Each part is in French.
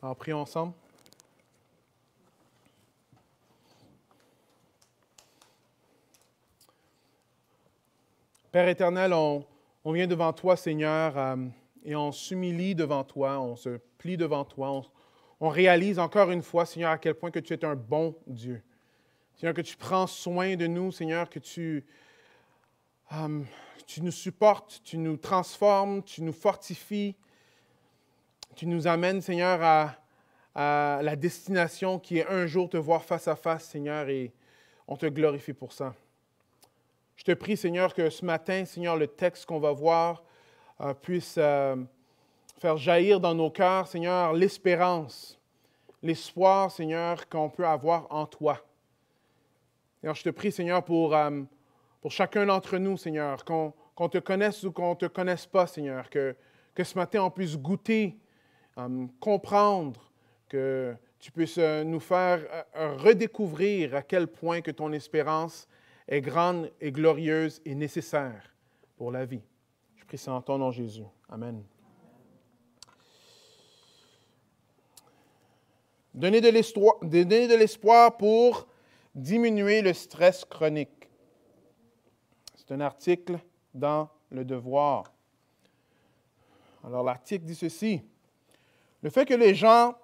Alors, prions ensemble. Père éternel, on vient devant toi, Seigneur, et on s'humilie devant toi, on se plie devant toi. On réalise encore une fois, Seigneur, à quel point que tu es un bon Dieu. Seigneur, que tu prends soin de nous, Seigneur, que tu nous supportes, tu nous transformes, tu nous fortifies. Tu nous amènes, Seigneur, à la destination qui est un jour te voir face à face, Seigneur, et on te glorifie pour ça. Je te prie, Seigneur, que ce matin, Seigneur, le texte qu'on va voir puisse faire jaillir dans nos cœurs, Seigneur, l'espérance, l'espoir, Seigneur, qu'on peut avoir en toi. Seigneur, je te prie, Seigneur, pour chacun d'entre nous, Seigneur, qu'on te connaisse ou qu'on ne te connaisse pas, Seigneur, que ce matin, on puisse goûter, comprendre, que tu puisses nous faire redécouvrir à quel point que ton espérance est grande et glorieuse et nécessaire pour la vie. Je prie ça en ton nom, Jésus. Amen. Donner de l'espoir pour diminuer le stress chronique. C'est un article dans Le Devoir. Alors, l'article dit ceci. Le fait que les gens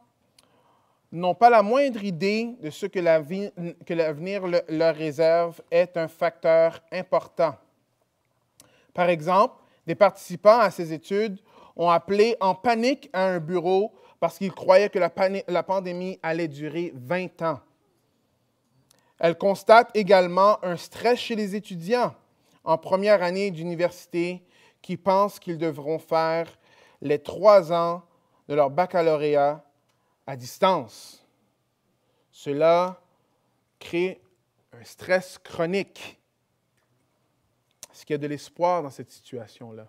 n'ont pas la moindre idée de ce que l'avenir leur réserve est un facteur important. Par exemple, des participants à ces études ont appelé en panique à un bureau parce qu'ils croyaient que la pandémie allait durer 20 ans. Elle constate également un stress chez les étudiants en première année d'université qui pensent qu'ils devront faire les 3 ans de leur baccalauréat à distance. Cela crée un stress chronique. Est-ce qu'il y a de l'espoir dans cette situation-là?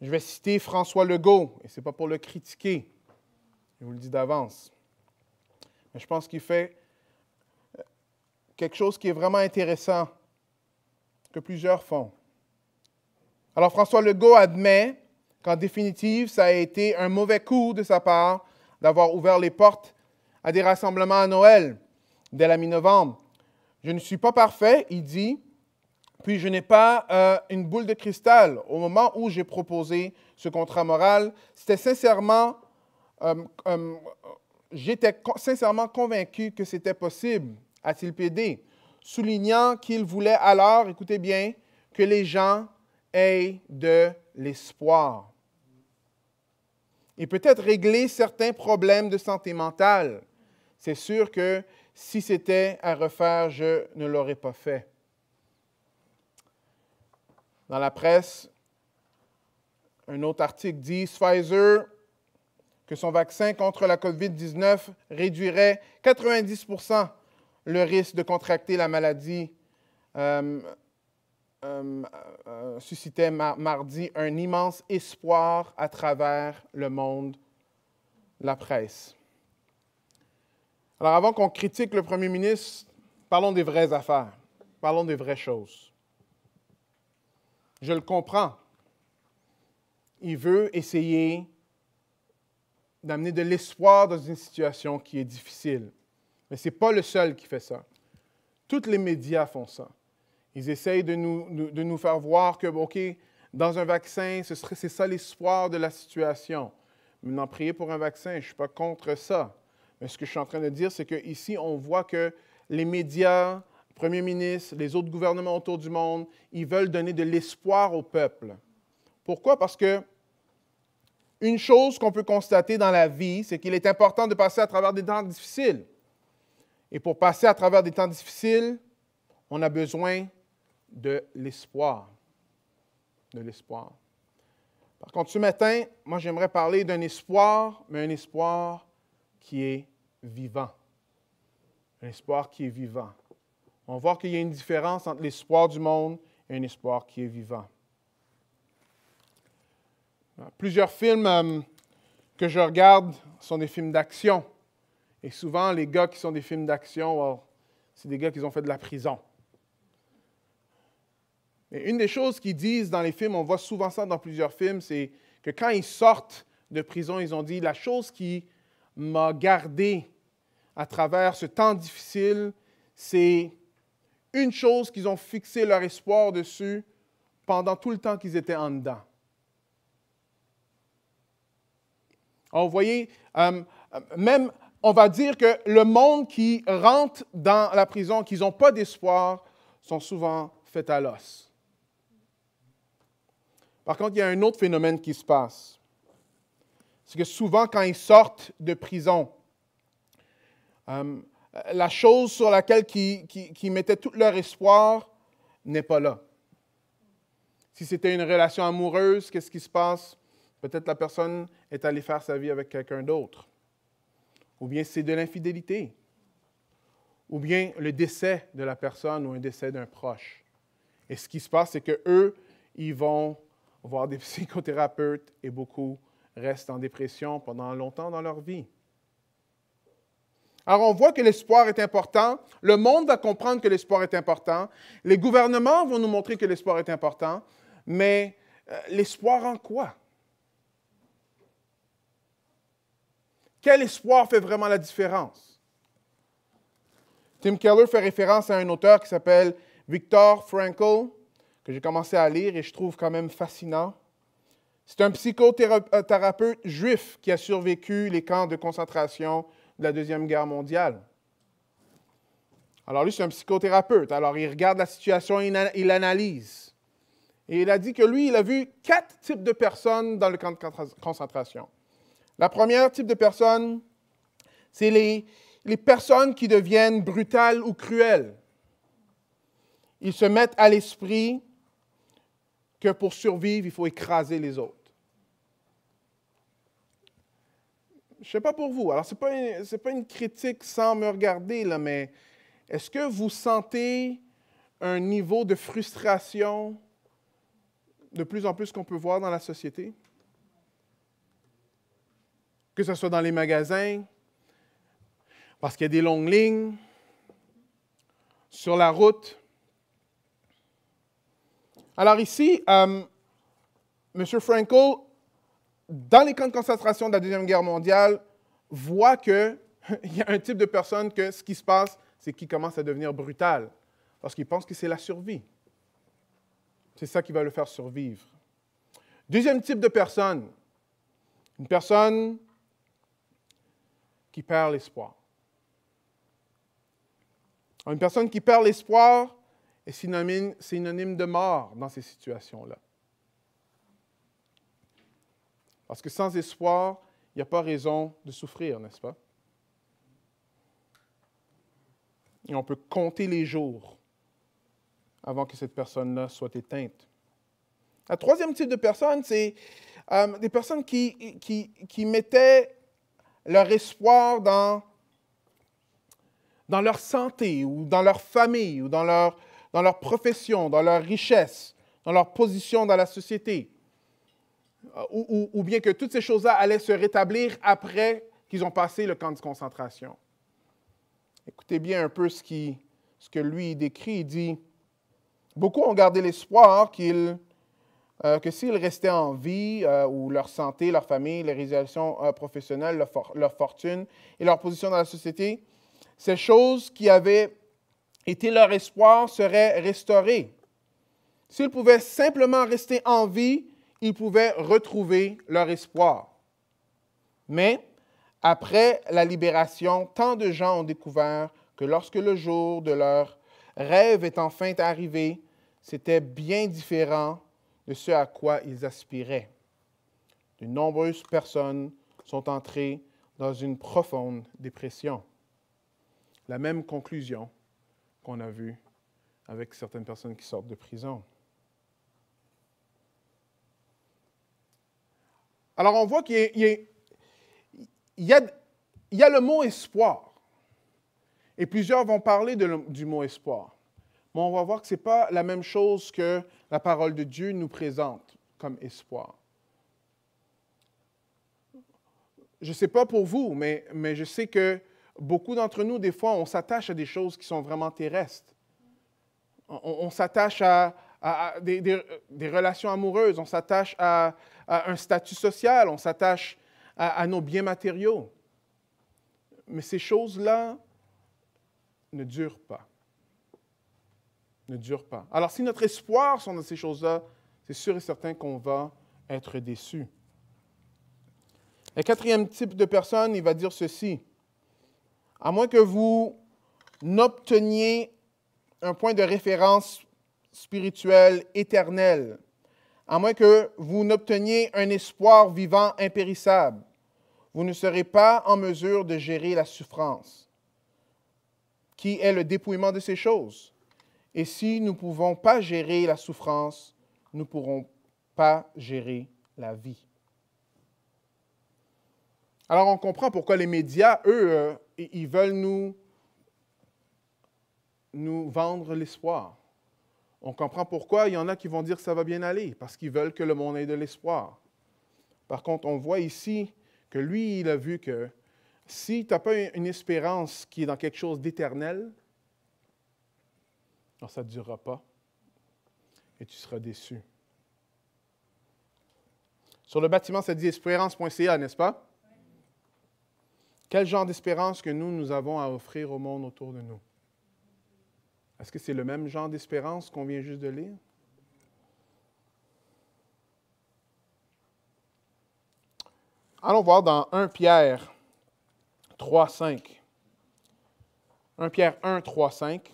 Je vais citer François Legault, et ce n'est pas pour le critiquer, je vous le dis d'avance. Mais je pense qu'il fait quelque chose qui est vraiment intéressant, que plusieurs font. Alors François Legault admet qu'en définitive, ça a été un mauvais coup de sa part d'avoir ouvert les portes à des rassemblements à Noël dès la mi-novembre. Je ne suis pas parfait, il dit, puis je n'ai pas une boule de cristal. Au moment où j'ai proposé ce contrat moral, j'étais sincèrement convaincu que c'était possible, a-t-il plaidé, soulignant qu'il voulait alors, écoutez bien, que les gens aient de l'espoir. Et peut-être régler certains problèmes de santé mentale. C'est sûr que si c'était à refaire, je ne l'aurais pas fait. Dans la presse, un autre article dit Pfizer que son vaccin contre la COVID-19 réduirait 90% le risque de contracter la maladie. Suscitait mardi un immense espoir à travers le monde, la presse. Alors avant qu'on critique le premier ministre, parlons des vraies affaires, parlons des vraies choses. Je le comprends. Il veut essayer d'amener de l'espoir dans une situation qui est difficile. Mais ce n'est pas le seul qui fait ça. Tous les médias font ça. Ils essayent de nous faire voir que, OK, dans un vaccin, c'est ça l'espoir de la situation. Maintenant, prier pour un vaccin, je ne suis pas contre ça. Mais ce que je suis en train de dire, c'est qu'ici, on voit que les médias, le premier ministre, les autres gouvernements autour du monde, ils veulent donner de l'espoir au peuple. Pourquoi? Parce que une chose qu'on peut constater dans la vie, c'est qu'il est important de passer à travers des temps difficiles. Et pour passer à travers des temps difficiles, on a besoin de l'espoir. De l'espoir. Par contre, ce matin, moi, j'aimerais parler d'un espoir, mais un espoir qui est vivant. Un espoir qui est vivant. On va voir qu'il y a une différence entre l'espoir du monde et un espoir qui est vivant. Plusieurs films que je regarde sont des films d'action. Et souvent, les gars qui sont des films d'action, c'est des gars qui ont fait de la prison. Mais une des choses qu'ils disent dans les films, on voit souvent ça dans plusieurs films, c'est que quand ils sortent de prison, ils ont dit « La chose qui m'a gardé à travers ce temps difficile, c'est une chose qu'ils ont fixé leur espoir dessus pendant tout le temps qu'ils étaient en dedans. » Alors, vous voyez, même, on va dire que le monde qui rentre dans la prison, qu'ils n'ont pas d'espoir, sont souvent faits à l'os. Par contre, il y a un autre phénomène qui se passe. C'est que souvent, quand ils sortent de prison, la chose sur laquelle ils mettaient tout leur espoir n'est pas là. Si c'était une relation amoureuse, qu'est-ce qui se passe? Peut-être la personne est allée faire sa vie avec quelqu'un d'autre. Ou bien c'est de l'infidélité. Ou bien le décès de la personne ou un décès d'un proche. Et ce qui se passe, c'est qu'eux, ils vont voir des psychothérapeutes et beaucoup restent en dépression pendant longtemps dans leur vie. Alors, on voit que l'espoir est important. Le monde va comprendre que l'espoir est important. Les gouvernements vont nous montrer que l'espoir est important. Mais l'espoir en quoi? Quel espoir fait vraiment la différence? Tim Keller fait référence à un auteur qui s'appelle Viktor Frankl, que j'ai commencé à lire et je trouve quand même fascinant. C'est un psychothérapeute juif qui a survécu les camps de concentration de la Deuxième Guerre mondiale. Alors lui, c'est un psychothérapeute. Alors il regarde la situation et il analyse. Et il a dit que lui, il a vu 4 types de personnes dans le camp de concentration. La première type de personne, c'est les personnes qui deviennent brutales ou cruelles. Ils se mettent à l'esprit que pour survivre, il faut écraser les autres. Je ne sais pas pour vous, alors ce n'est pas une critique sans me regarder, là, mais est-ce que vous sentez un niveau de frustration de plus en plus qu'on peut voir dans la société? Que ce soit dans les magasins, parce qu'il y a des longues lignes, sur la route. Alors ici, M. Frankl, dans les camps de concentration de la Deuxième Guerre mondiale, voit qu'il y a un type de personne que ce qui se passe, c'est qu'il commence à devenir brutal, parce qu'il pense que c'est la survie. C'est ça qui va le faire survivre. Deuxième type de personne, une personne qui perd l'espoir. Une personne qui perd l'espoir est synonyme de mort dans ces situations-là. Parce que sans espoir, il n'y a pas raison de souffrir, n'est-ce pas? Et on peut compter les jours avant que cette personne-là soit éteinte. Le troisième type de personne, c'est des personnes qui mettaient leur espoir dans leur santé, ou dans leur famille, ou dans leur profession, dans leur richesse, dans leur position dans la société. Ou bien que toutes ces choses-là allaient se rétablir après qu'ils ont passé le camp de concentration. Écoutez bien un peu ce que lui décrit. Il dit « Beaucoup ont gardé l'espoir que s'ils restaient en vie, ou leur santé, leur famille, les réalisations professionnelles, leur fortune et leur position dans la société, ces choses qui avaient été leur espoir seraient restaurées. S'ils pouvaient simplement rester en vie, ils pouvaient retrouver leur espoir. Mais, après la libération, tant de gens ont découvert que lorsque le jour de leur rêve est enfin arrivé, c'était bien différent de ce à quoi ils aspiraient. De nombreuses personnes sont entrées dans une profonde dépression. La même conclusion qu'on a vue avec certaines personnes qui sortent de prison. Alors, on voit qu'il y a le mot espoir. Et plusieurs vont parler du mot espoir. Mais on va voir que ce n'est pas la même chose que la parole de Dieu nous présente comme espoir. Je ne sais pas pour vous, mais je sais que beaucoup d'entre nous, des fois, on s'attache à des choses qui sont vraiment terrestres. On s'attache à à des relations amoureuses, on s'attache à un statut social, on s'attache à nos biens matériaux. Mais ces choses-là ne durent pas. Ne durent pas. Alors, si notre espoir sont dans ces choses-là, c'est sûr et certain qu'on va être déçus. Le quatrième type de personne, il va dire ceci. À moins que vous n'obteniez un point de référence spirituel éternel, à moins que vous n'obteniez un espoir vivant impérissable, vous ne serez pas en mesure de gérer la souffrance, qui est le dépouillement de ces choses. Et si nous ne pouvons pas gérer la souffrance, nous ne pourrons pas gérer la vie. Alors, on comprend pourquoi les médias, eux, ils veulent nous vendre l'espoir. On comprend pourquoi il y en a qui vont dire que ça va bien aller, parce qu'ils veulent que le monde ait de l'espoir. Par contre, on voit ici que lui, il a vu que si tu n'as pas une espérance qui est dans quelque chose d'éternel, alors ça ne durera pas et tu seras déçu. Sur le bâtiment, ça dit espérance.ca, n'est-ce pas? Quel genre d'espérance que nous avons à offrir au monde autour de nous? Est-ce que c'est le même genre d'espérance qu'on vient juste de lire? Allons voir dans 1 Pierre 3, 5. 1 Pierre 1, 3, 5.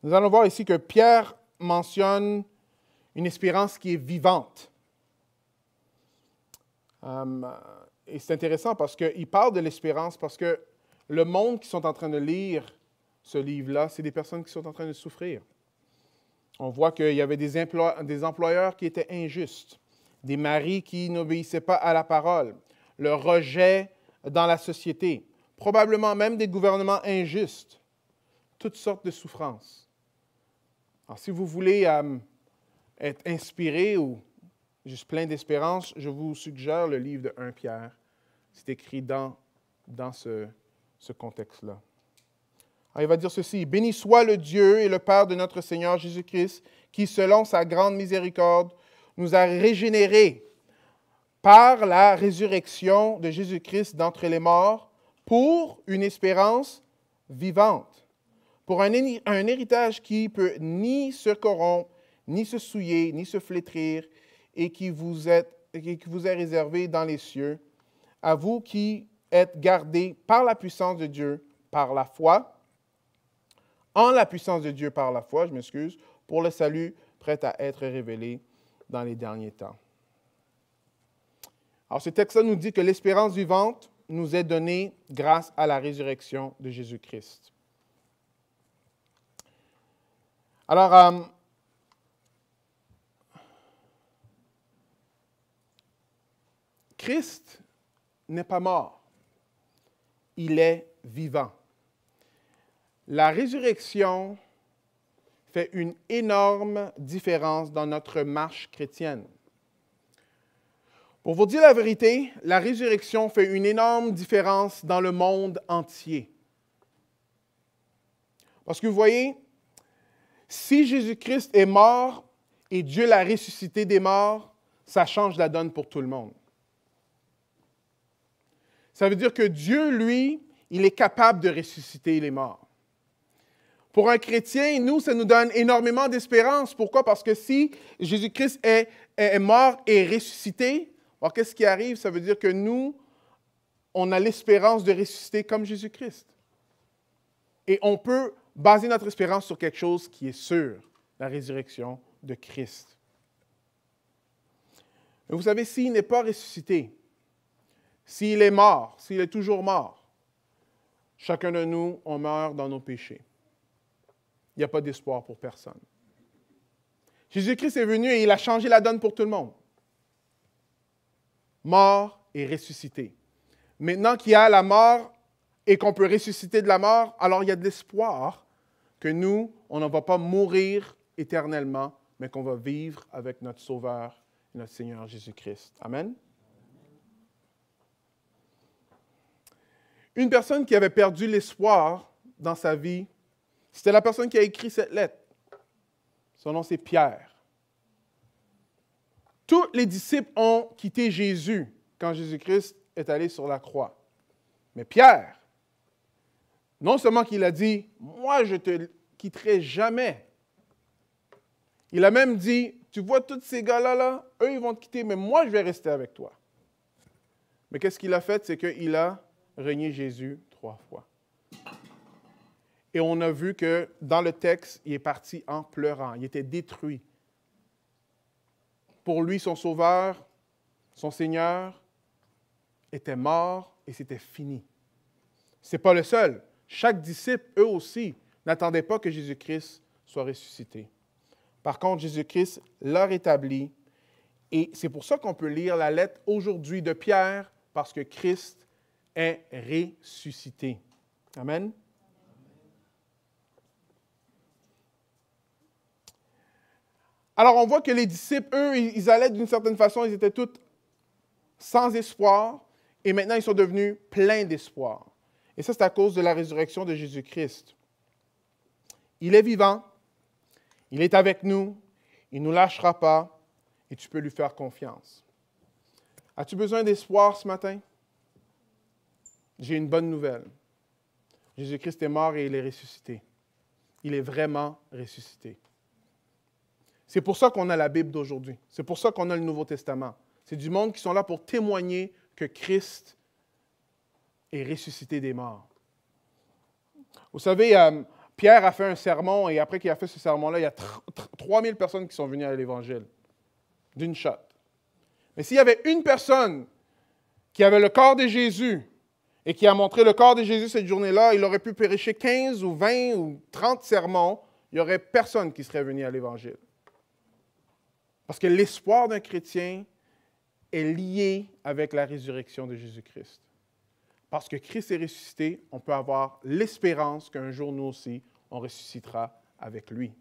Nous allons voir ici que Pierre mentionne une espérance qui est vivante. Et c'est intéressant parce qu'il parle de l'espérance, parce que le monde qui sont en train de lire ce livre-là, c'est des personnes qui sont en train de souffrir. On voit qu'il y avait des employeurs qui étaient injustes, des maris qui n'obéissaient pas à la parole, le rejet dans la société, probablement même des gouvernements injustes, toutes sortes de souffrances. Alors, si vous voulez être inspiré ou juste plein d'espérance, je vous suggère le livre de 1 Pierre. C'est écrit dans ce contexte-là. Alors, il va dire ceci, « Béni soit le Dieu et le Père de notre Seigneur Jésus-Christ, qui, selon sa grande miséricorde, nous a régénérés par la résurrection de Jésus-Christ d'entre les morts pour une espérance vivante, pour un héritage qui peut ni se corrompre, ni se souiller, ni se flétrir, et qui vous est réservé dans les cieux, à vous qui êtes gardés par la puissance de Dieu, par la foi, en la puissance de Dieu par la foi, pour le salut prêt à être révélé dans les derniers temps. » Alors, ce texte-là nous dit que l'espérance vivante nous est donnée grâce à la résurrection de Jésus-Christ. Alors, Christ n'est pas mort, il est vivant. La résurrection fait une énorme différence dans notre marche chrétienne. Pour vous dire la vérité, la résurrection fait une énorme différence dans le monde entier. Parce que vous voyez, si Jésus-Christ est mort et Dieu l'a ressuscité des morts, ça change la donne pour tout le monde. Ça veut dire que Dieu, lui, il est capable de ressusciter les morts. Pour un chrétien, nous, ça nous donne énormément d'espérance. Pourquoi? Parce que si Jésus-Christ est mort et ressuscité, alors qu'est-ce qui arrive? Ça veut dire que nous, on a l'espérance de ressusciter comme Jésus-Christ. Et on peut baser notre espérance sur quelque chose qui est sûr, la résurrection de Christ. Mais vous savez, s'il n'est pas ressuscité, s'il est mort, s'il est toujours mort, chacun de nous, on meurt dans nos péchés. Il n'y a pas d'espoir pour personne. Jésus-Christ est venu et il a changé la donne pour tout le monde. Mort et ressuscité. Maintenant qu'il y a la mort et qu'on peut ressusciter de la mort, alors il y a de l'espoir que nous, on ne va pas mourir éternellement, mais qu'on va vivre avec notre Sauveur et notre Seigneur Jésus-Christ. Amen. Une personne qui avait perdu l'espoir dans sa vie C'était la personne qui a écrit cette lettre. Son nom, c'est Pierre. Tous les disciples ont quitté Jésus quand Jésus-Christ est allé sur la croix. Mais Pierre, non seulement qu'il a dit, « Moi, je ne te quitterai jamais », il a même dit, « Tu vois tous ces gars-là, là, eux, ils vont te quitter, mais moi, je vais rester avec toi. » Mais qu'est-ce qu'il a fait? C'est qu'il a renié Jésus 3 fois. Et on a vu que dans le texte, il est parti en pleurant. Il était détruit. Pour lui, son sauveur, son Seigneur, était mort et c'était fini. Ce n'est pas le seul. Chaque disciple, eux aussi, n'attendaient pas que Jésus-Christ soit ressuscité. Par contre, Jésus-Christ l'a rétabli. Et c'est pour ça qu'on peut lire la lettre aujourd'hui de Pierre, parce que Christ est ressuscité. Amen. Alors, on voit que les disciples, eux, ils allaient d'une certaine façon, ils étaient tous sans espoir, et maintenant, ils sont devenus pleins d'espoir. Et ça, c'est à cause de la résurrection de Jésus-Christ. Il est vivant, il est avec nous, il ne nous lâchera pas, et tu peux lui faire confiance. As-tu besoin d'espoir ce matin? J'ai une bonne nouvelle. Jésus-Christ est mort et il est ressuscité. Il est vraiment ressuscité. C'est pour ça qu'on a la Bible d'aujourd'hui. C'est pour ça qu'on a le Nouveau Testament. C'est du monde qui sont là pour témoigner que Christ est ressuscité des morts. Vous savez, Pierre a fait un sermon et après qu'il a fait ce sermon-là, il y a 3000 personnes qui sont venues à l'Évangile d'une shot. Mais s'il y avait une personne qui avait le corps de Jésus et qui a montré le corps de Jésus cette journée-là, il aurait pu prêcher 15 ou 20 ou 30 sermons, il n'y aurait personne qui serait venu à l'Évangile. Parce que l'espoir d'un chrétien est lié avec la résurrection de Jésus-Christ. Parce que Christ est ressuscité, on peut avoir l'espérance qu'un jour, nous aussi, on ressuscitera avec lui.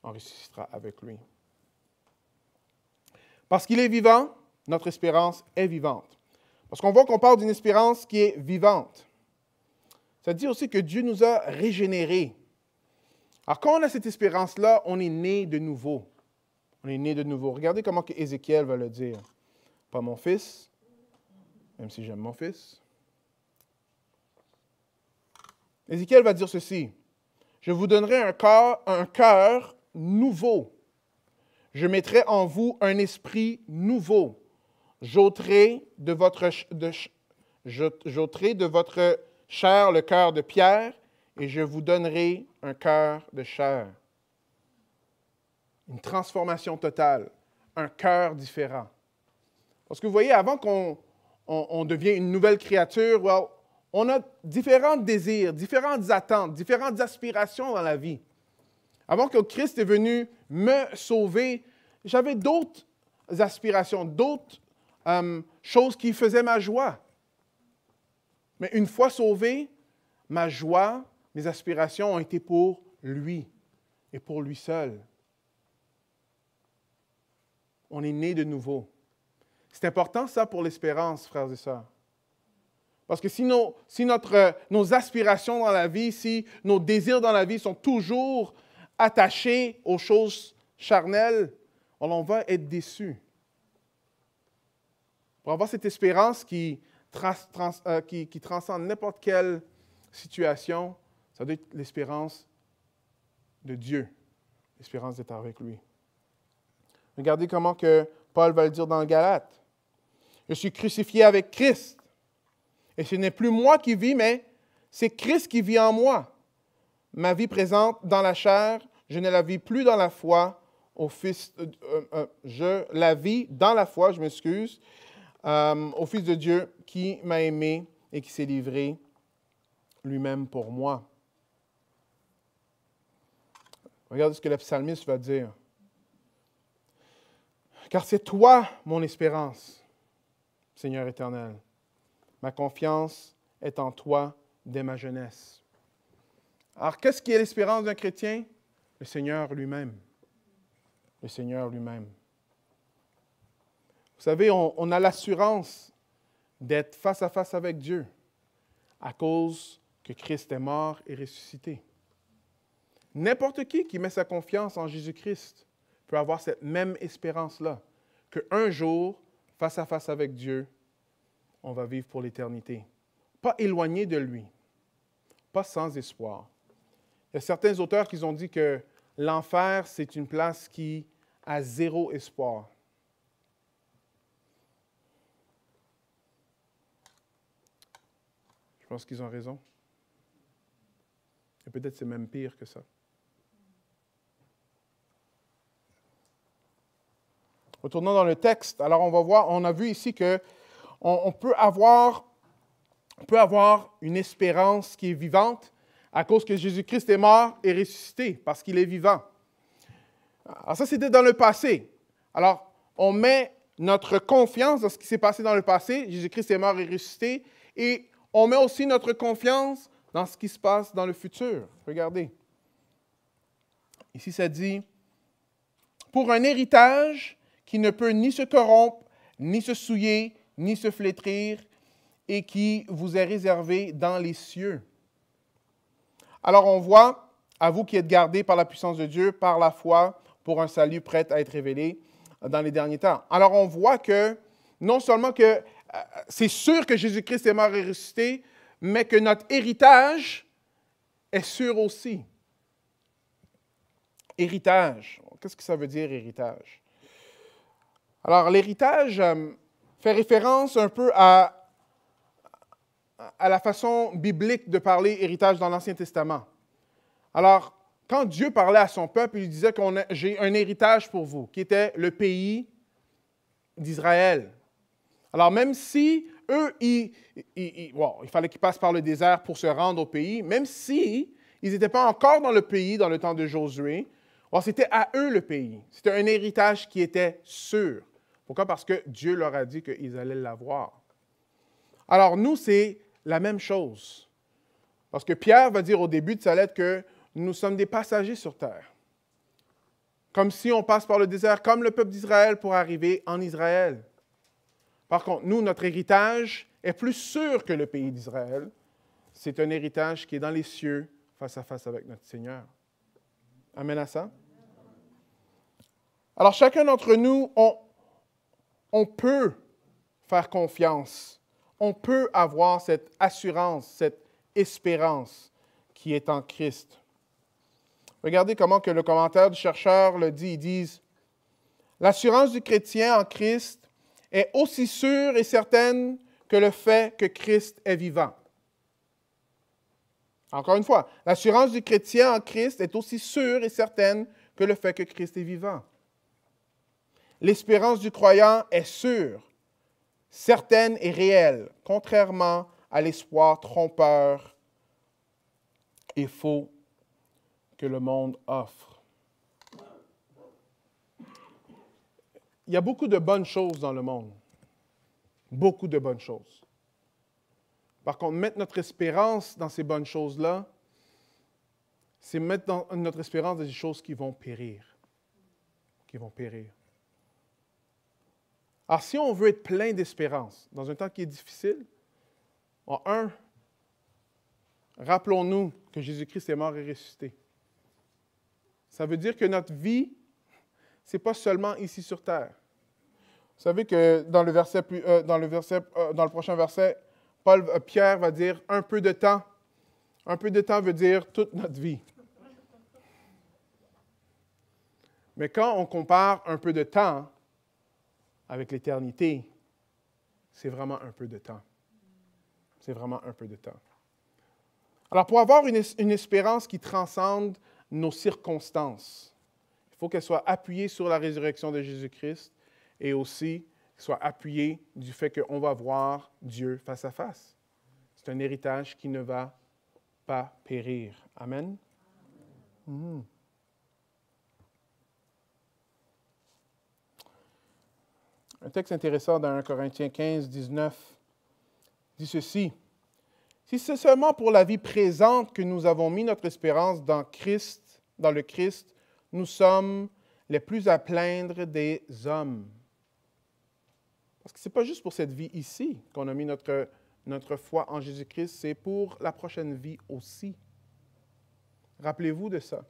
On ressuscitera avec lui. Parce qu'il est vivant, notre espérance est vivante. Parce qu'on voit qu'on parle d'une espérance qui est vivante. Ça dit aussi que Dieu nous a régénérés. Alors, quand on a cette espérance-là, on est né de nouveau. On est né de nouveau. Regardez comment Ézéchiel va le dire. Pas mon fils, même si j'aime mon fils. Ézéchiel va dire ceci. Je vous donnerai un cœur nouveau. Je mettrai en vous un esprit nouveau. J'ôterai de votre chair le cœur de pierre et je vous donnerai un cœur de chair. Une transformation totale, un cœur différent. Parce que vous voyez, avant qu'on devienne une nouvelle créature, on a différents désirs, différentes attentes, différentes aspirations dans la vie. Avant que Christ est venu me sauver, j'avais d'autres aspirations, d'autres choses qui faisaient ma joie. Mais une fois sauvé, ma joie, mes aspirations ont été pour lui et pour lui seul. On est né de nouveau. C'est important ça pour l'espérance, frères et sœurs. Parce que si nos aspirations dans la vie, si nos désirs dans la vie sont toujours attachés aux choses charnelles, on va être déçus. Pour avoir cette espérance qui transcende n'importe quelle situation, ça doit être l'espérance de Dieu, l'espérance d'être avec lui. Regardez comment que Paul va le dire dans Galates. Je suis crucifié avec Christ. Et ce n'est plus moi qui vis, mais c'est Christ qui vit en moi. Ma vie présente dans la chair, je ne la vis plus dans la foi au Fils. Je la vis dans la foi, je m'excuse, au Fils de Dieu qui m'a aimé et qui s'est livré lui-même pour moi. Regardez ce que le psalmiste va dire. Car c'est toi mon espérance, Seigneur éternel. Ma confiance est en toi dès ma jeunesse. Alors, qu'est-ce qui est l'espérance d'un chrétien? Le Seigneur lui-même. Le Seigneur lui-même. Vous savez, on a l'assurance d'être face à face avec Dieu à cause que Christ est mort et ressuscité. N'importe qui met sa confiance en Jésus-Christ peut avoir cette même espérance-là, qu'un jour, face à face avec Dieu, on va vivre pour l'éternité. Pas éloigné de lui, pas sans espoir. Il y a certains auteurs qui ont dit que l'enfer, c'est une place qui a zéro espoir. Je pense qu'ils ont raison. Et peut-être c'est même pire que ça. Retournons dans le texte. Alors, on va voir, on a vu ici que on peut avoir une espérance qui est vivante à cause que Jésus-Christ est mort et ressuscité, parce qu'il est vivant. Alors ça, c'était dans le passé. Alors, on met notre confiance dans ce qui s'est passé dans le passé. Jésus-Christ est mort et ressuscité. Et on met aussi notre confiance dans ce qui se passe dans le futur. Regardez. Ici, ça dit, « Pour un héritage qui ne peut ni se corrompre, ni se souiller, ni se flétrir, et qui vous est réservé dans les cieux. » Alors on voit, à vous qui êtes gardés par la puissance de Dieu, par la foi, pour un salut prêt à être révélé dans les derniers temps. Alors on voit que, non seulement que c'est sûr que Jésus-Christ est mort et ressuscité, mais que notre héritage est sûr aussi. Héritage. Qu'est-ce que ça veut dire, héritage? Alors, l'héritage fait référence un peu à la façon biblique de parler héritage dans l'Ancien Testament. Alors, quand Dieu parlait à son peuple, il disait j'ai un héritage pour vous, qui était le pays d'Israël. Alors, même si eux, il fallait qu'ils passent par le désert pour se rendre au pays, même si ils n'étaient pas encore dans le pays dans le temps de Josué, c'était à eux le pays. C'était un héritage qui était sûr. Pourquoi? Parce que Dieu leur a dit qu'ils allaient l'avoir. Alors, nous, c'est la même chose. Parce que Pierre va dire au début de sa lettre que nous sommes des passagers sur terre. Comme si on passe par le désert, comme le peuple d'Israël, pour arriver en Israël. Par contre, nous, notre héritage est plus sûr que le pays d'Israël. C'est un héritage qui est dans les cieux, face à face avec notre Seigneur. Amen à ça? Alors, chacun d'entre nous, on peut faire confiance. On peut avoir cette assurance, cette espérance qui est en Christ. Regardez comment que le commentaire du chercheur le dit. Ils disent, « L'assurance du chrétien en Christ est aussi sûre et certaine que le fait que Christ est vivant. » Encore une fois, l'assurance du chrétien en Christ est aussi sûre et certaine que le fait que Christ est vivant. L'espérance du croyant est sûre, certaine et réelle, contrairement à l'espoir trompeur et faux que le monde offre. Il y a beaucoup de bonnes choses dans le monde. Beaucoup de bonnes choses. Par contre, mettre notre espérance dans ces bonnes choses-là, c'est mettre notre espérance dans des choses qui vont périr. Qui vont périr. Alors, si on veut être plein d'espérance dans un temps qui est difficile, rappelons-nous que Jésus-Christ est mort et ressuscité. Ça veut dire que notre vie, ce n'est pas seulement ici sur terre. Vous savez que dans le prochain verset, Pierre va dire un peu de temps. Un peu de temps veut dire toute notre vie. Mais quand on compare un peu de temps avec l'éternité, c'est vraiment un peu de temps. C'est vraiment un peu de temps. Alors, pour avoir une espérance qui transcende nos circonstances, il faut qu'elle soit appuyée sur la résurrection de Jésus-Christ et aussi soit appuyée du fait qu'on va voir Dieu face à face. C'est un héritage qui ne va pas périr. Amen? Mm. Un texte intéressant dans 1 Corinthiens 15, 19 dit ceci. « Si c'est seulement pour la vie présente que nous avons mis notre espérance dans le Christ, nous sommes les plus à plaindre des hommes. » Parce que ce n'est pas juste pour cette vie ici qu'on a mis notre foi en Jésus-Christ, c'est pour la prochaine vie aussi. Rappelez-vous de ça.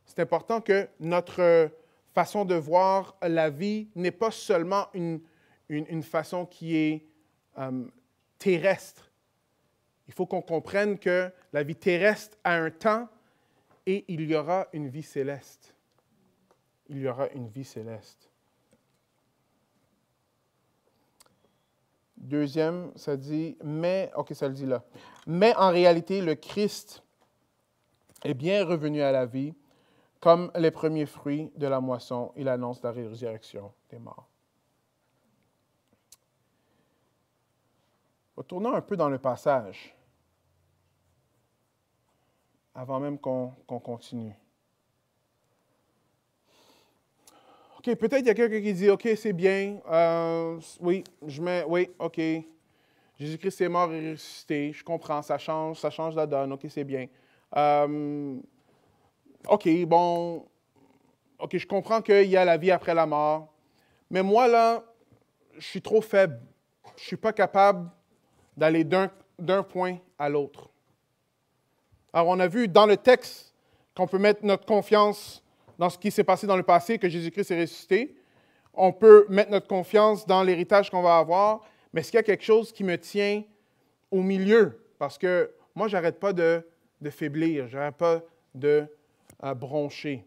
c'est important que notre façon de voir la vie n'est pas seulement une façon qui est terrestre. Il faut qu'on comprenne que la vie terrestre a un temps et il y aura une vie céleste. Il y aura une vie céleste. Deuxième, ça dit, ça le dit là. Mais en réalité, le Christ est bien revenu à la vie comme les premiers fruits de la moisson. Il annonce la résurrection des morts. Retournons un peu dans le passage, avant même qu'on continue. OK, peut-être il y a quelqu'un qui dit, OK, c'est bien, oui, OK. Jésus-Christ est mort et ressuscité, je comprends, ça change la donne, OK, c'est bien. OK, je comprends qu'il y a la vie après la mort, mais moi, là, je suis trop faible. Je ne suis pas capable d'aller d'un point à l'autre. Alors, on a vu dans le texte qu'on peut mettre notre confiance dans ce qui s'est passé dans le passé, que Jésus-Christ est ressuscité. On peut mettre notre confiance dans l'héritage qu'on va avoir, mais est-ce qu'il y a quelque chose qui me tient au milieu? Parce que moi, je n'arrête pas de faiblir, je n'arrête pas de broncher.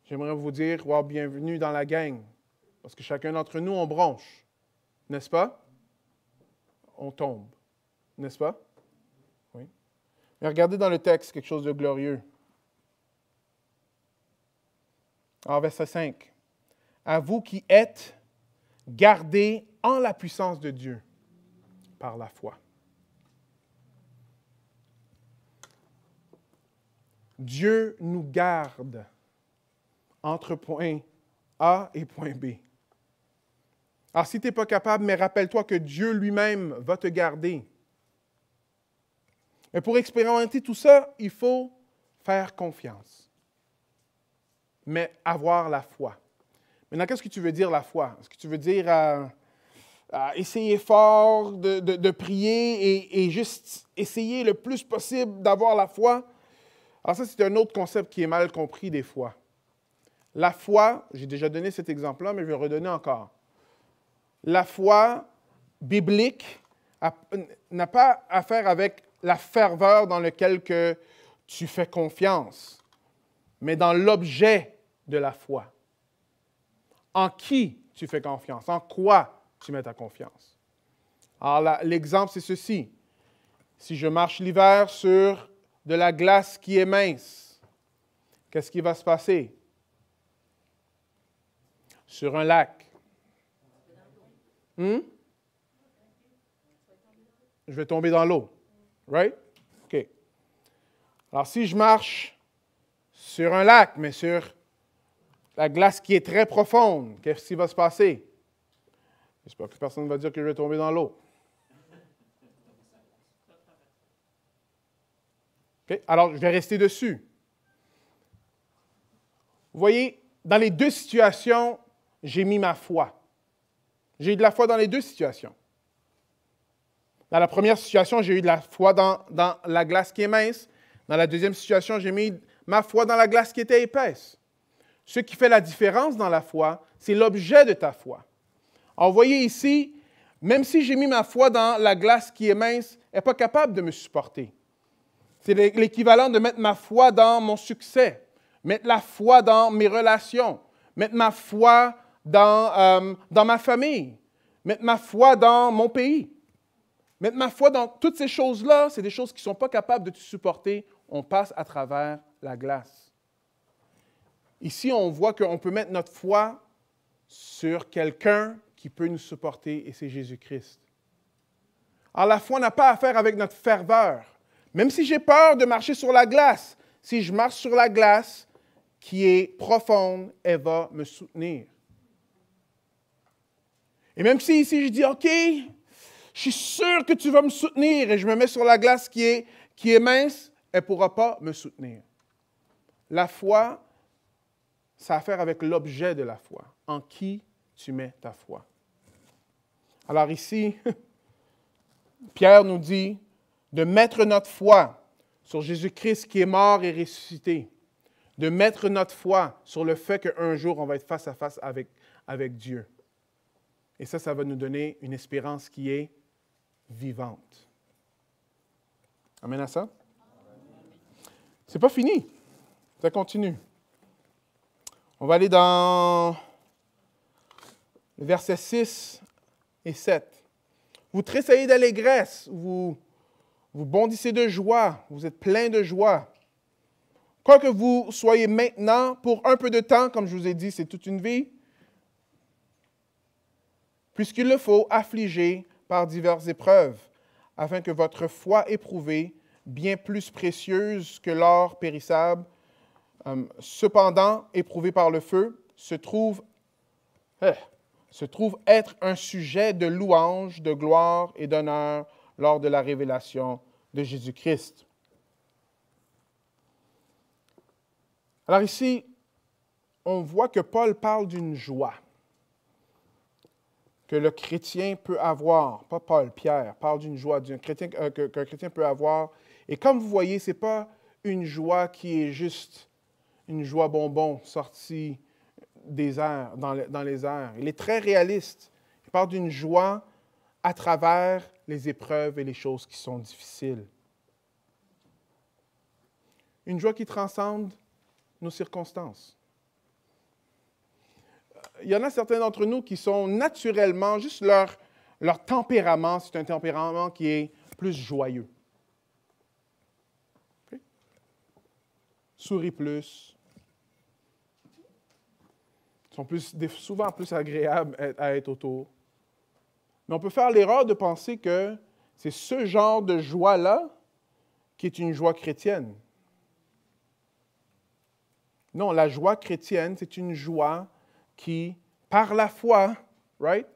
J'aimerais vous dire, bienvenue dans la gang, parce que chacun d'entre nous, on bronche, n'est-ce pas? On tombe, n'est-ce pas? Oui. Mais regardez dans le texte quelque chose de glorieux. En verset 5. À vous qui êtes gardés en la puissance de Dieu par la foi. Dieu nous garde entre point A et point B. Alors, si tu n'es pas capable, mais rappelle-toi que Dieu lui-même va te garder. Mais pour expérimenter tout ça, il faut faire confiance. Mais avoir la foi. Maintenant, qu'est-ce que tu veux dire la foi? Est-ce que tu veux dire essayer fort de prier et juste essayer le plus possible d'avoir la foi? Alors ça, c'est un autre concept qui est mal compris des fois. La foi, j'ai déjà donné cet exemple-là, mais je vais le redonner encore. La foi biblique n'a pas à faire avec la ferveur dans laquelle que tu fais confiance, mais dans l'objet de la foi. En qui tu fais confiance? En quoi tu mets ta confiance? Alors l'exemple, c'est ceci. Si je marche l'hiver sur de la glace qui est mince, qu'est-ce qui va se passer? Sur un lac. Je vais tomber dans l'eau. Right? OK. Alors, si je marche sur un lac, mais sur la glace qui est très profonde, qu'est-ce qui va se passer? J'espère que personne ne va dire que je vais tomber dans l'eau. OK? Alors, je vais rester dessus. Vous voyez, dans les deux situations, j'ai mis ma foi. J'ai eu de la foi dans les deux situations. Dans la première situation, j'ai eu de la foi dans la glace qui est mince. Dans la deuxième situation, j'ai mis ma foi dans la glace qui était épaisse. Ce qui fait la différence dans la foi, c'est l'objet de ta foi. Alors, vous voyez ici, même si j'ai mis ma foi dans la glace qui est mince, elle n'est pas capable de me supporter. C'est l'équivalent de mettre ma foi dans mon succès, mettre la foi dans mes relations, mettre ma foi dans ma famille, mettre ma foi dans mon pays. Mettre ma foi dans toutes ces choses-là, c'est des choses qui ne sont pas capables de te supporter. On passe à travers la glace. Ici, on voit qu'on peut mettre notre foi sur quelqu'un qui peut nous supporter, et c'est Jésus-Christ. Alors, la foi n'a pas à faire avec notre ferveur. Même si j'ai peur de marcher sur la glace, si je marche sur la glace qui est profonde, elle va me soutenir. Et même si ici je dis, OK, je suis sûr que tu vas me soutenir et je me mets sur la glace qui est mince, elle ne pourra pas me soutenir. La foi, ça a à faire avec l'objet de la foi. En qui tu mets ta foi. Alors ici, Pierre nous dit de mettre notre foi sur Jésus-Christ qui est mort et ressuscité. de mettre notre foi sur le fait qu'un jour, on va être face à face avec Dieu. Et ça va nous donner une espérance qui est vivante. Amen à ça? C'est pas fini. Ça continue. On va aller dans le verset 6 et 7. Vous tressaillez d'allégresse, vous bondissez de joie, vous êtes pleins de joie. Quoique vous soyez maintenant, pour un peu de temps, comme je vous ai dit, c'est toute une vie, puisqu'il le faut, affligé par diverses épreuves, afin que votre foi éprouvée, bien plus précieuse que l'or périssable, cependant éprouvée par le feu, se trouve être un sujet de louange, de gloire et d'honneur lors de la révélation de Jésus-Christ. Alors ici, on voit que Paul parle d'une joie que le chrétien peut avoir. Pas Paul, Pierre parle d'une joie qu'un chrétien peut avoir. Et comme vous voyez, ce n'est pas une joie qui est juste une joie bonbon sortie des airs, dans les airs. Il est très réaliste. Il parle d'une joie à travers les épreuves et les choses qui sont difficiles. Une joie qui transcende nos circonstances. Il y en a certains d'entre nous qui sont naturellement, juste leur tempérament, c'est un tempérament qui est plus joyeux. Okay? Sourit plus. Sont souvent plus agréables à être autour. Mais on peut faire l'erreur de penser que c'est ce genre de joie-là qui est une joie chrétienne. Non, la joie chrétienne, c'est une joie qui, par la foi, right,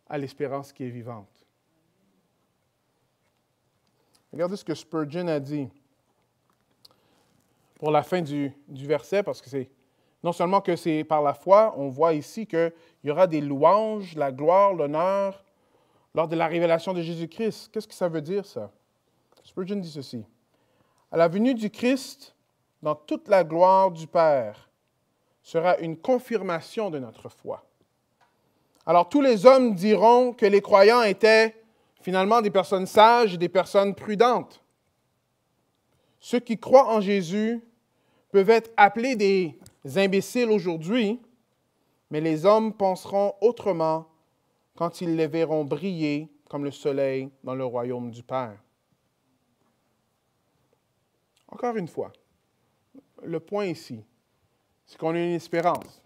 a l'espérance qui est vivante. Regardez ce que Spurgeon a dit pour la fin du verset, parce que c'est non seulement que c'est par la foi, on voit ici qu'il y aura des louanges, la gloire, l'honneur lors de la révélation de Jésus-Christ. Qu'est-ce que ça veut dire, ça? Spurgeon dit ceci. À la venue du Christ, dans toute la gloire du Père, sera une confirmation de notre foi. Alors, tous les hommes diront que les croyants étaient finalement des personnes sages et des personnes prudentes. Ceux qui croient en Jésus peuvent être appelés des imbéciles aujourd'hui, mais les hommes penseront autrement quand ils les verront briller comme le soleil dans le royaume du Père. Encore une fois, le point ici, c'est qu'on a une espérance.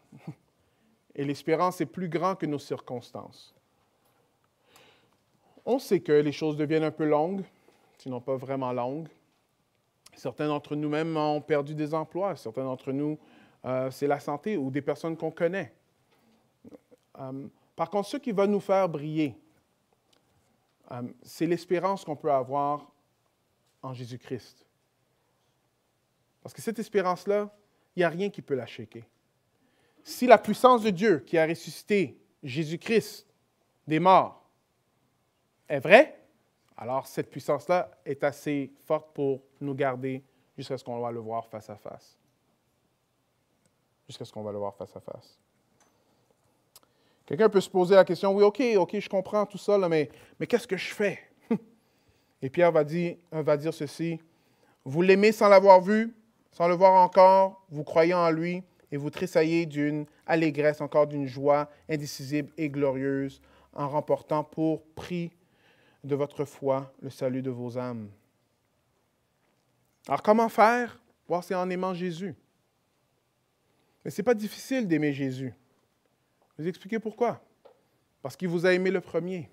Et l'espérance est plus grande que nos circonstances. On sait que les choses deviennent un peu longues, sinon pas vraiment longues. Certains d'entre nous même ont perdu des emplois. Certains d'entre nous, c'est la santé ou des personnes qu'on connaît. Par contre, ce qui va nous faire briller, c'est l'espérance qu'on peut avoir en Jésus-Christ. Parce que cette espérance-là, il n'y a rien qui peut la shaker. Si la puissance de Dieu qui a ressuscité Jésus-Christ des morts est vraie, alors cette puissance-là est assez forte pour nous garder jusqu'à ce qu'on va le voir face à face. Jusqu'à ce qu'on va le voir face à face. Quelqu'un peut se poser la question, oui, OK, je comprends tout ça, là, mais qu'est-ce que je fais? Et Pierre va dire ceci, vous l'aimez sans l'avoir vu, sans le voir encore, vous croyez en lui et vous tressaillez d'une allégresse, encore d'une joie indicible et glorieuse, en remportant pour prix de votre foi le salut de vos âmes. Alors, comment faire? Voir, c'est en aimant Jésus. Mais ce n'est pas difficile d'aimer Jésus. Je vais vous expliquer pourquoi. Parce qu'il vous a aimé le premier.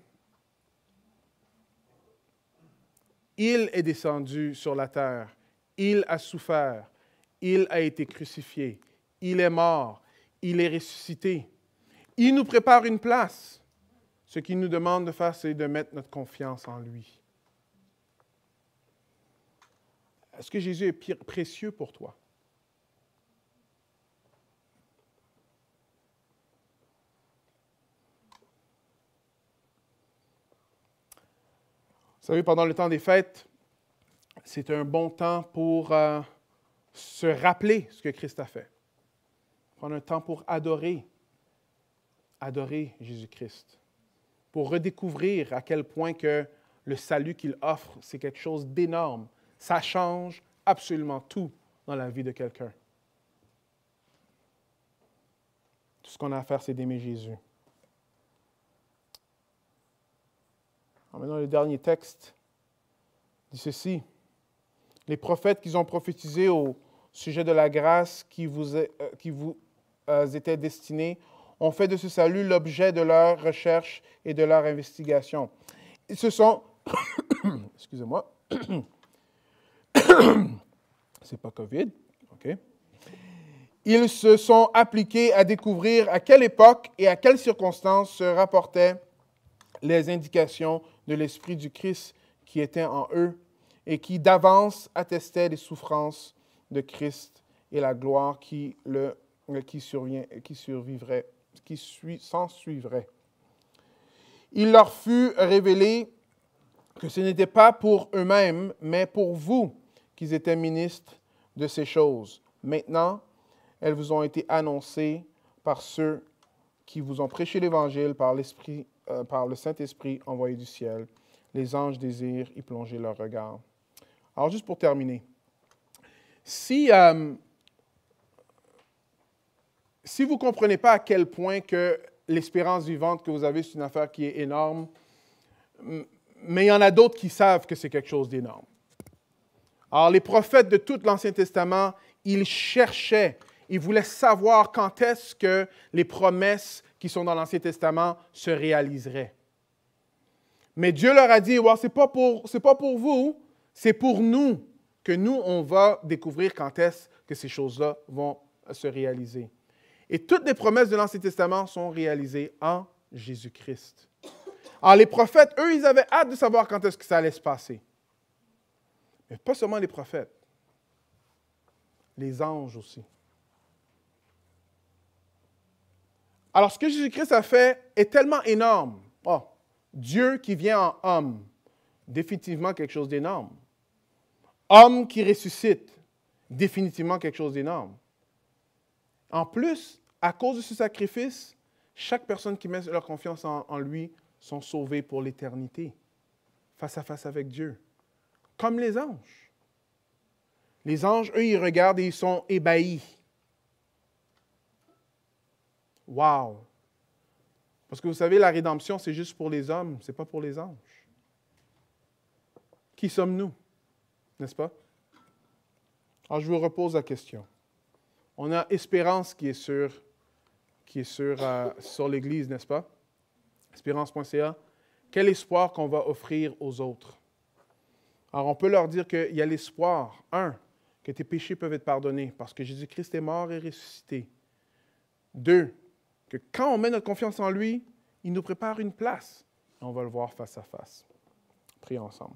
Il est descendu sur la terre. Il a souffert. Il a été crucifié. Il est mort. Il est ressuscité. Il nous prépare une place. Ce qu'il nous demande de faire, c'est de mettre notre confiance en lui. Est-ce que Jésus est précieux pour toi? Vous savez, pendant le temps des fêtes, c'est un bon temps pour se rappeler ce que Christ a fait. Prendre un temps pour adorer Jésus-Christ. Pour redécouvrir à quel point que le salut qu'il offre, c'est quelque chose d'énorme. Ça change absolument tout dans la vie de quelqu'un. Tout ce qu'on a à faire, c'est d'aimer Jésus. Alors maintenant, le dernier texte dit ceci. Les prophètes qui ont prophétisé au sujet de la grâce qui vous était destinée ont fait de ce salut l'objet de leur recherche et de leur investigation. Ils se sont... Excusez-moi. C'est pas COVID. OK. Ils se sont appliqués à découvrir à quelle époque et à quelles circonstances se rapportaient les indications de l'Esprit du Christ qui était en eux et qui d'avance attestaient des souffrances de Christ et la gloire qui s'ensuivrait. Il leur fut révélé que ce n'était pas pour eux-mêmes, mais pour vous qu'ils étaient ministres de ces choses. Maintenant, elles vous ont été annoncées par ceux qui vous ont prêché l'Évangile par le Saint-Esprit envoyé du ciel. Les anges désirent y plonger leur regard. Alors, juste pour terminer, si vous ne comprenez pas à quel point que l'espérance vivante que vous avez, c'est une affaire qui est énorme, mais il y en a d'autres qui savent que c'est quelque chose d'énorme. Alors, les prophètes de tout l'Ancien Testament, ils cherchaient, ils voulaient savoir quand est-ce que les promesses qui sont dans l'Ancien Testament se réaliseraient. Mais Dieu leur a dit, c'est pas pour vous, c'est pour nous que nous, on va découvrir quand est-ce que ces choses-là vont se réaliser. Et toutes les promesses de l'Ancien Testament sont réalisées en Jésus-Christ. Alors, les prophètes, eux, ils avaient hâte de savoir quand est-ce que ça allait se passer. Mais pas seulement les prophètes, les anges aussi. Alors, ce que Jésus-Christ a fait est tellement énorme. Dieu qui vient en homme, définitivement quelque chose d'énorme. Homme qui ressuscite, définitivement quelque chose d'énorme. En plus, à cause de ce sacrifice, chaque personne qui met leur confiance en lui sont sauvés pour l'éternité, face à face avec Dieu. Comme les anges. Les anges, eux, ils regardent et ils sont ébahis. Wow! Parce que vous savez, la rédemption, c'est juste pour les hommes, ce n'est pas pour les anges. Qui sommes-nous? N'est-ce pas? Alors, je vous repose la question. On a Espérance qui est sur l'Église, n'est-ce pas? Espérance.ca. Quel espoir qu'on va offrir aux autres? Alors, on peut leur dire qu'il y a l'espoir, que tes péchés peuvent être pardonnés parce que Jésus-Christ est mort et ressuscité. 2, que quand on met notre confiance en lui, il nous prépare une place. Et on va le voir face à face. Prions ensemble.